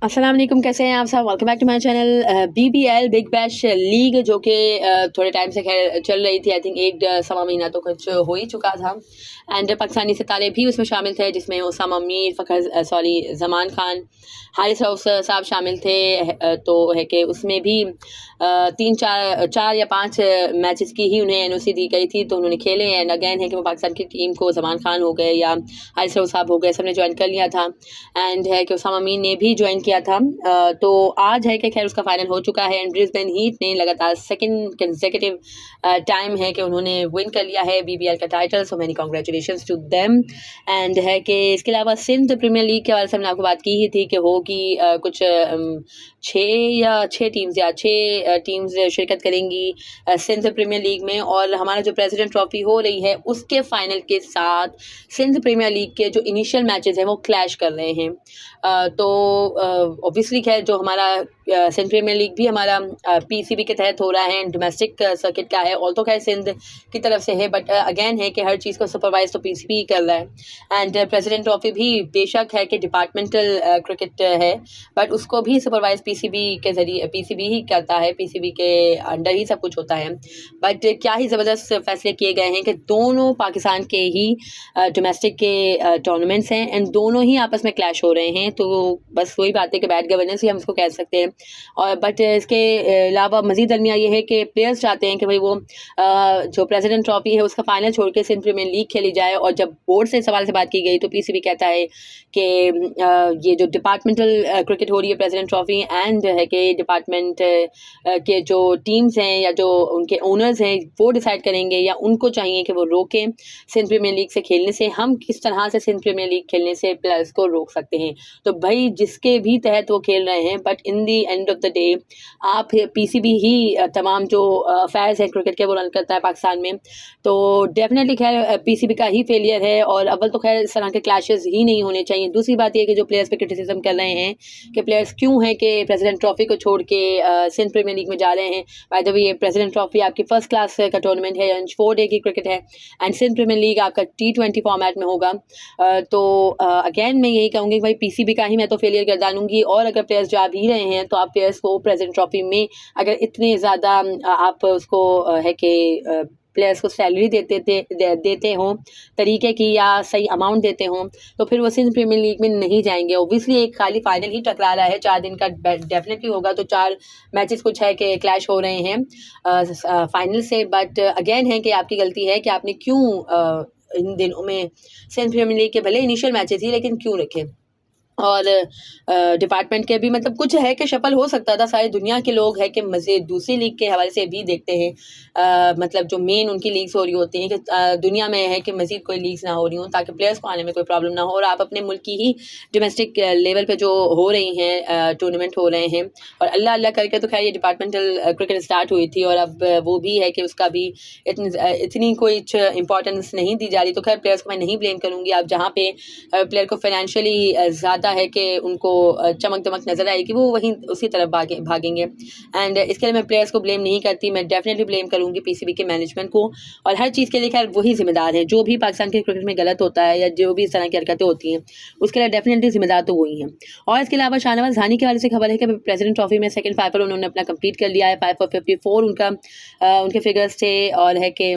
अस्सलाम वालेकुम, कैसे हैं आप सब। Welcome back to my channel. BBL Big Bash League जो कि थोड़े टाइम से खैर चल रही थी। आई थिंक एक सवा महीना तो कुछ हो ही चुका था। एंड पाकिस्तानी सितारे भी उसमें शामिल थे, जिसमें उसामा मीर, जमान खान, हारिस रऊफ साहब शामिल थे। तो है कि उसमें भी चार या पाँच मैचेस की ही उन्हें NOC दी गई थी, तो उन्होंने खेले। एंड अगेन है कि वो पाकिस्तान की टीम को जमान खान हो गए या हारिस रऊफ साहब हो गए, सबने ज्वाइन कर लिया था। एंड है कि उसामा मीर ने भी ज्वाइन किया था। तो आज है कि खैर उसका फाइनल हो चुका है। एंड ब्रिस्बेन हीट ने लगातार सेकंड कंसेक्यूटिव टाइम है कि उन्होंने विन कर लिया है BBL का title. So many congratulations to them. And है कि इसके अलावा सिंध प्रीमियर लीग के बारे में हमने आपको बात की ही थी कि होगी कुछ छः टीम्स शिरकत करेंगी सिंध प्रीमियर लीग में। और हमारा जो प्रेसिडेंट ट्रॉफी हो रही है उसके फाइनल के साथ सिंध प्रीमियर लीग के जो इनिशियल मैचेस हैं वो क्लैश कर रहे हैं। तो ऑब्वियसली खैर जो हमारा सिंध प्रीमियर लीग भी हमारा PCB के तहत हो रहा है, डोमेस्टिक सर्किट का है। ऑल तो खैर सिंध की तरफ से है, बट अगेन है कि हर चीज़ को सुपरवाइज तो PCB ही कर रहा है। एंड प्रेसिडेंट ट्रॉफी भी बेशक है कि डिपार्टमेंटल क्रिकेट है, बट उसको भी सुपरवाइज PCB के ज़रिए PCB ही करता है। PCB के अंडर ही सब कुछ होता है। बट क्या ही ज़बरदस्त फैसले किए गए हैं कि दोनों पाकिस्तान के ही डोमेस्टिक के टूर्नामेंट्स हैं एंड दोनों ही आपस में क्लैश हो रहे हैं। तो बस वही बात है कि बैड गवर्नेंस ही हम इसको कह सकते हैं। और बट इसके अलावा मज़ीद अलमिया ये है कि प्लेयर्स चाहते हैं कि भाई वो जो प्रेसिडेंट ट्रॉफी है उसका फाइनल छोड़ के सिंध प्रीमियर लीग खेली जाए। और जब बोर्ड से सवाल से बात की गई तो PCB कहता है कि ये जो डिपार्टमेंटल क्रिकेट हो रही है प्रेसिडेंट ट्रॉफी, एंड है कि डिपार्टमेंट के जो टीम्स हैं या जो उनके ओनर्स हैं वो डिसाइड करेंगे या उनको चाहिए कि वो रोकें सिंध प्रीमियर लीग से खेलने से। हम किस तरह से सिंध प्रीमियर लीग खेलने से प्लेयर्स को रोक सकते हैं। तो भाई जिसके भी तहत वो खेल रहे हैं, but in the end of the day आप PCB ही तमाम जो अफेयर्स हैं क्रिकेट के वो रन करता है पाकिस्तान में। तो डेफिनेटली खैर PCB का ही फेलियर है। और अव्वल तो खैर इस तरह के क्लैशेस ही नहीं होने चाहिए। दूसरी बात ये कि जो प्लेयर्स पे क्रिटिसिज्म कर रहे हैं कि प्लेयर्स क्यों हैं कि प्रेसिडेंट ट्रॉफी को छोड़ के सिंध प्रीमियर लीग में जा रहे हैं। बाय द वे ये प्रेसिडेंट ट्रॉफी आपकी फर्स्ट क्लास का टूर्नामेंट है, 4 डे की क्रिकेट है। एंड सिंध प्रीमियर लीग आपका T20 फॉर्मेट में होगा। तो अगेन मैं यही कहूँगी भाई PCB का ही मैं तो फेलियर गर्दानूंगी। और अगर प्लेयर्स जा भी रहे हैं तो आप प्लेयर्स को प्रेसिडेंट ट्रॉफी में अगर इतने ज़्यादा आप उसको है कि प्लेयर्स को सैलरी देते हों तरीके की या सही अमाउंट देते हों, तो फिर वो सिंध प्रीमियर लीग में नहीं जाएंगे। ओब्वियसली एक खाली फाइनल ही टकरा रहा है, 4 दिन का डेफिनेटली होगा। तो 4 मैचेस कुछ है कि क्लैश हो रहे हैं फाइनल से। बट अगेन है कि आपकी गलती है कि आपने क्यों इन दिनों में सिंध प्रीमियर लीग के भले इनिशियल मैचेस ही लेकिन क्यों रखे। और डिपार्टमेंट के भी मतलब कुछ है कि शफल हो सकता था। सारी दुनिया के लोग है कि मज़े दूसरी लीग के हवाले से भी देखते हैं। मतलब जो मेन उनकी लीग्स हो रही होती हैं कि दुनिया में है कि मज़ीद कोई लीग्स ना हो रही हों ताकि प्लेयर्स को आने में कोई प्रॉब्लम ना हो। और आप अपने मुल्क की ही डोमेस्टिक लेवल पे जो हो रही हैं टूर्नामेंट हो रहे हैं। और अल्लाह अल्लाह करके तो खैर ये डिपार्टमेंटल क्रिकेट स्टार्ट हुई थी और अब वो भी है कि उसका भी इतनी कोई इंपॉर्टेंस नहीं दी जा रही। तो खैर प्लेयर्स को मैं नहीं ब्लेम करूँगी। आप जहाँ पे प्लेयर को फाइनेंशियली ज़्यादा है कि उनको चमक दमक नज़र आएगी वो वहीं उसी तरफ भागेंगे। एंड इसके लिए मैं प्लेयर्स को ब्लेम नहीं करती, मैं डेफिनेटली ब्लेम करूँगी PCB के मैनेजमेंट को। और हर चीज़ के लिए खैर वही जिम्मेदार है। जो भी पाकिस्तान के क्रिकेट में गलत होता है या जो भी इस तरह की हरकतें होती हैं उसके लिए डेफिनेटली जिम्मेदार तो वही हैं। और इसके अलावा शाहनवाज धानी के वाले से खबर है कि प्रेसिडेंट ट्रॉफी में सेकंड 5 पर उन्होंने अपना कंप्लीट कर लिया है। 5 for 54 उनके फिगर्स थे। और है कि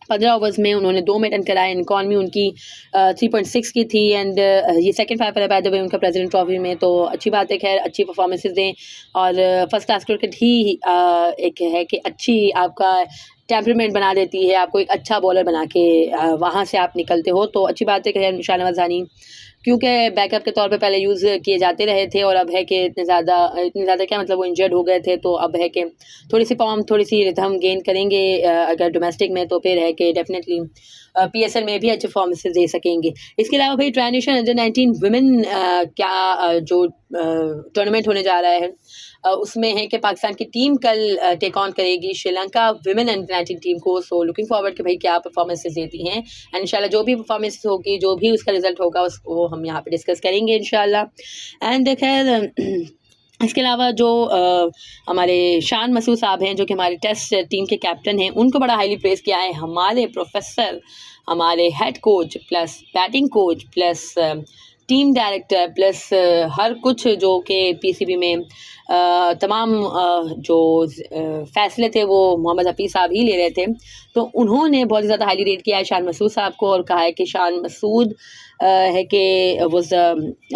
15 ओवर्स में उन्होंने 2 में रन कराए। इकॉनमी उनकी 3.6 की थी। एंड ये सेकंड 5 पर है बाय द वे उनका प्रेसिडेंट ट्रॉफी में। तो अच्छी बात है खैर अच्छी परफॉर्मेंसेस दें। और फर्स्ट क्लास क्रिकेट ही एक है कि अच्छी आपका टेम्परामेंट बना देती है, आपको एक अच्छा बॉलर बना के वहाँ से आप निकलते हो। तो अच्छी बात है कि शाहनवाज धानी क्योंकि बैकअप के तौर पे पहले यूज़ किए जाते रहे थे और अब है कि इतने ज़्यादा क्या मतलब वो इंजर्ड हो गए थे। तो अब है कि थोड़ी सी रिदम गेन करेंगे अगर डोमेस्टिक में, तो फिर है कि डेफिनेटली PSL में भी अच्छे परफॉर्मेंसेस दे सकेंगे। इसके अलावा भाई ट्रांजिशन अंडर 19 वुमेन जो टूर्नामेंट होने जा रहा है उसमें है कि पाकिस्तान की टीम कल टेक ऑन करेगी श्रीलंका वुमेन अंडर 19 टीम को। सो लुकिंग फॉरवर्ड कि भाई क्या परफॉर्मेंसेस देती हैं। एंड इंशाल्लाह जो भी परफॉर्मेंसेस होगी जो भी उसका रिजल्ट होगा उसको हम यहाँ पे डिस्कस करेंगे इंशाल्लाह। एंड खैर इसके अलावा जो हमारे शान मसूद साहब हैं जो कि हमारे टेस्ट टीम के कैप्टन हैं, उनको बड़ा हाईली प्रेस किया है हमारे प्रोफेसर, हमारे head coach plus batting coach plus team director plus हर कुछ जो कि पीसीबी में तमाम जो फैसले थे वो मोहम्मद हफीज़ साहब ही ले रहे थे। तो उन्होंने बहुत ज़्यादा हाईली रेट किया है शान मसूद साहब को और कहा है कि शान मसूद है कि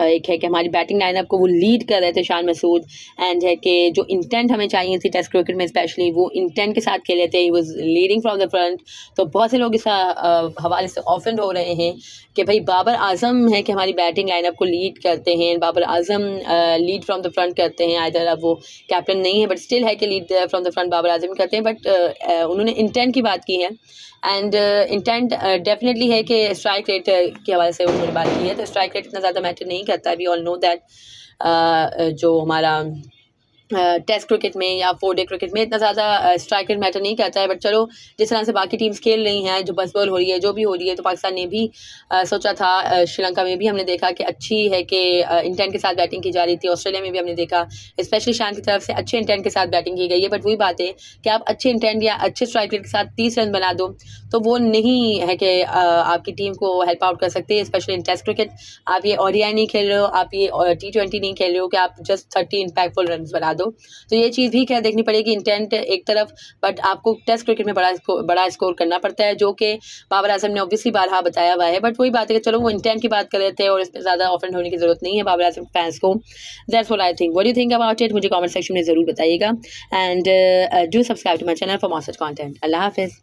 एक है कि हमारी बैटिंग लाइनअप को वो लीड कर रहे थे शान मसूद, एंड है कि जो इंटेंट हमें चाहिए थी टेस्ट क्रिकेट में स्पेशली वो इंटेंट के साथ खेले थे। He was leading from the front. तो बहुत से लोग इस हवाले से ऑफेंड हो रहे हैं कि भाई बाबर आजम है कि हमारी बैटिंग लाइनअप को लीड करते हैं, Babar Azam lead from the front करते हैं। आइदर अब वो कैप्टन नहीं है बट स्टिल है कि lead from the front Babar Azam करते हैं। बट उन्होंने इंटेंट की बात की है एंड इंटेंट डेफिनेटली है कि स्ट्राइक रेट के हवाले से उन्होंने बात की है। तो स्ट्राइक रेट इतना ज़्यादा मैटर नहीं करता। वी ऑल नो दैट जो हमारा टेस्ट क्रिकेट में या 4 डे क्रिकेट में इतना ज़्यादा स्ट्राइक रेट मैटर नहीं करता है। बट चलो जिस तरह से बाकी टीम्स खेल रही हैं, जो बस बॉल हो रही है, जो भी हो रही है, तो पाकिस्तान ने भी सोचा था, श्रीलंका में भी हमने देखा कि अच्छी है कि इंटेंट के साथ बैटिंग की जा रही थी। ऑस्ट्रेलिया में भी हमने देखा स्पेशली शान की तरफ से अच्छे इंटेंट के साथ बैटिंग की गई है। बट वही बात है कि आप अच्छे इंटेंट या अच्छे स्ट्राइक रेट के साथ 30 रन बना दो तो वो नहीं है कि आपकी टीम को हेल्प आउट कर सकते हैं, स्पेशली इन टेस्ट क्रिकेट। आप ये ODI नहीं खेल रहे हो, आप ये T20 नहीं खेल रहे हो कि आप जस्ट 30 इम्पैक्टफुल रन बना दो। तो ये चीज़ भी क्या देखनी पड़ेगी, इंटेंट एक तरफ बट आपको टेस्ट क्रिकेट में बड़ा स्कोर करना पड़ता है, जो कि बाबर आजम ने ऑब्वियसली बारहा बताया हुआ है। बट वही बात है कि चलो वो इंटेंट की बात कर रहे थे और इसमें ज़्यादा ऑफेंड होने की ज़रूरत नहीं है बाबर आजम फैंस को। That's what I think. What do you think about it, मुझे कमेंट सेक्शन में ज़रूर बताइएगा and do subscribe to my channel for more such content. अल्लाह हाफिज़।